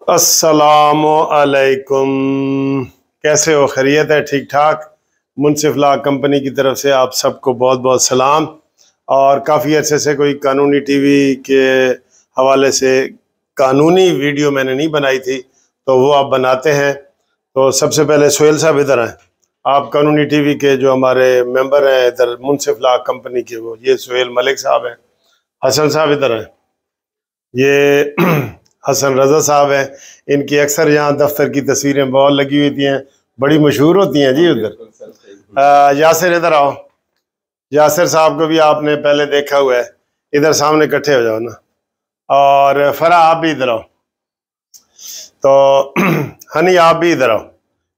السلام علیکم، کیسے ہو؟ خیریت ہے؟ ٹھیک ٹھاک؟ منصف لا کمپنی کی طرف سے آپ سب کو بہت بہت سلام۔ اور کافی عرصے سے کوئی قانونی ٹی وی کے حوالے سے قانونی ویڈیو میں نے نہیں بنائی تھی، تو وہ آپ بناتے ہیں۔ تو سب سے پہلے سہیل صاحب ادھر ہیں، آپ قانونی ٹی وی کے جو ہمارے ممبر ہیں ادھر منصف لا کمپنی کے، وہ یہ سہیل ملک صاحب ہیں، حسن صاحب ادھر ہیں، یہ حسن رضا صاحب ہیں۔ ان کی اکثر یہاں دفتر کی تصویریں بہت لگی ہوئی ہیں، بڑی مشہور ہوتی ہیں جی ادھر۔ یاسر ادھر آؤ، یاسر صاحب کو بھی آپ نے پہلے دیکھا ہوا ہے، ادھر سامنے اکٹھے ہو جاؤ نا۔ اور فرح آپ بھی ادھر آؤ، تو ہنی آپ بھی ادھر آؤ،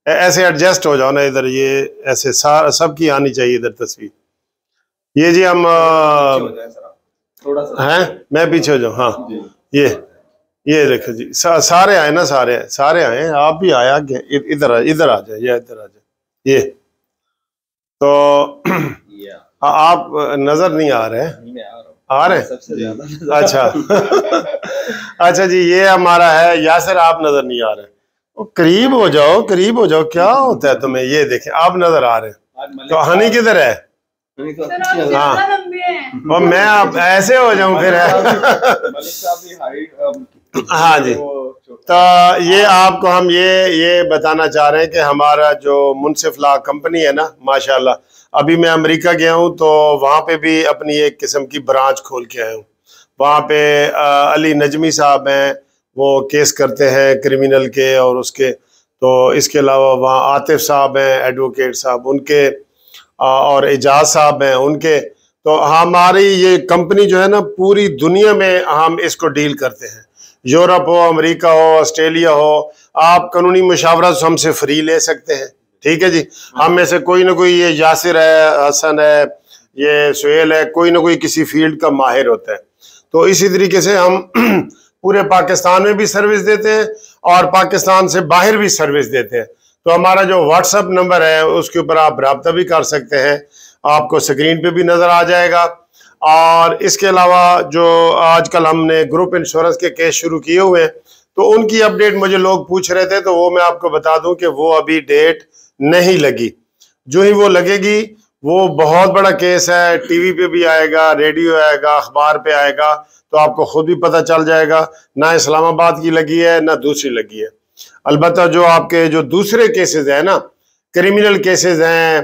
ایسے ایڈجسٹ ہو جاؤ نا ادھر، یہ ایسے سب کی آنی چاہیے ادھر تصویر۔ یہ جی ہم ہیں، میں پیچھے ہو جاؤں، ہاں یہ دیکھو جی، سارے آئے نا، سارے آئے، آپ بھی آیا، ادھر آ جائے، یا ادھر آ جائے۔ یہ تو آپ نظر نہیں آ رہے؟ آ رہے ہیں؟ اچھا اچھا جی، یہ ہمارا ہے یاسر، آپ نظر نہیں آ رہے، قریب ہو جاؤ، قریب ہو جاؤ، کیا ہوتا ہے تمہیں؟ یہ دیکھیں آپ نظر آ رہے ہیں۔ تو ہنی کدھر ہے؟ ہاں، اور میں آپ ایسے ہو جاؤں پھر ہاں جی، تو یہ آپ کو ہم یہ بتانا چاہ رہے ہیں کہ ہمارا جو منصف لا کمپنی ہے نا، ماشاءاللہ، ابھی میں امریکہ گیا ہوں تو وہاں پہ بھی اپنی ایک قسم کی برانچ کھول کے آیا ہوں۔ وہاں پہ علی نجمی صاحب ہیں، وہ کیس کرتے ہیں کرمینل کے اور اس کے، تو اس کے علاوہ وہاں عاطف صاحب ہیں ایڈوکیٹ صاحب ان کے، اور اعجاز صاحب ہیں ان کے۔ تو ہماری یہ کمپنی جو ہے نا پوری دنیا میں ہم اس کو ڈیل کرتے ہیں، یورپ ہو، امریکہ ہو، آسٹریلیا ہو، آپ قانونی مشاورت ہم سے فری لے سکتے ہیں، ٹھیک ہے جی۔ ہم میں سے کوئی نہ کوئی، یہ یاسر ہے، حسن ہے، یہ سہیل ہے، کوئی نہ کوئی کسی فیلڈ کا ماہر ہوتا ہے۔ تو اسی طریقے سے ہم پورے پاکستان میں بھی سروس دیتے ہیں اور پاکستان سے باہر بھی سروس دیتے ہیں۔ تو ہمارا جو واٹس ایپ نمبر ہے اس کے اوپر آپ رابطہ بھی کر سکتے ہیں، آپ کو سکرین پہ بھی نظر آ جائے گا۔ اور اس کے علاوہ جو آج کل ہم نے گروپ انشورنس کے کیس شروع کیے ہوئے ہیں، تو ان کی اپڈیٹ مجھے لوگ پوچھ رہے تھے، تو وہ میں آپ کو بتا دوں کہ وہ ابھی ڈیٹ نہیں لگی، جو ہی وہ لگے گی، وہ بہت بڑا کیس ہے، ٹی وی پہ بھی آئے گا، ریڈیو آئے گا، اخبار پہ آئے گا، تو آپ کو خود بھی پتہ چل جائے گا، نہ اسلام آباد کی لگی ہے نہ دوسری لگی ہے۔ البتہ جو آپ کے جو دوسرے کیسز ہیں نا، کرمینل کیسز ہیں،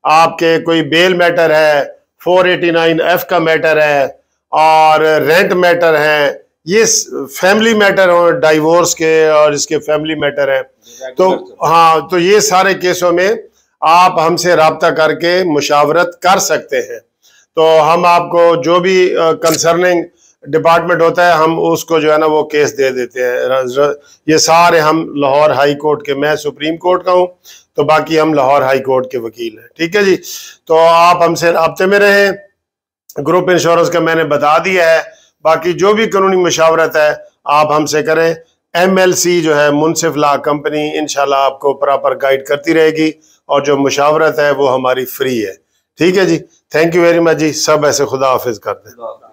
آپ کے کوئی بیل میٹر ہے، 489F کا میٹر ہے، اور رینٹ میٹر ہے، یہ فیملی میٹر ہو، ڈائیورس کے اور اس کے فیملی میٹر ہے، تو ہاں، تو یہ سارے کیسوں میں آپ ہم سے رابطہ کر کے مشاورت کر سکتے ہیں۔ تو ہم آپ کو جو بھی کنسرننگ ڈپارٹمنٹ ہوتا ہے، ہم اس کو جو ہے نا وہ کیس دے دیتے ہیں۔ یہ سارے ہم لاہور ہائی کورٹ کے، میں سپریم کورٹ کا ہوں، تو باقی ہم لاہور ہائی کورٹ کے وکیل ہیں، ٹھیک ہے جی۔ تو آپ ہم سے رابطے میں رہیں۔ گروپ انشورنس کا میں نے بتا دیا ہے، باقی جو بھی قانونی مشاورت ہے آپ ہم سے کریں۔ MLC جو ہے منصف لا کمپنی، انشاءاللہ آپ کو پراپر گائیڈ کرتی رہے گی، اور جو مشاورت ہے وہ ہماری فری ہے، ٹھیک ہے جی۔ تھینک یو ویری مچ جی، سب ایسے خدا حافظ کرتے ہیں۔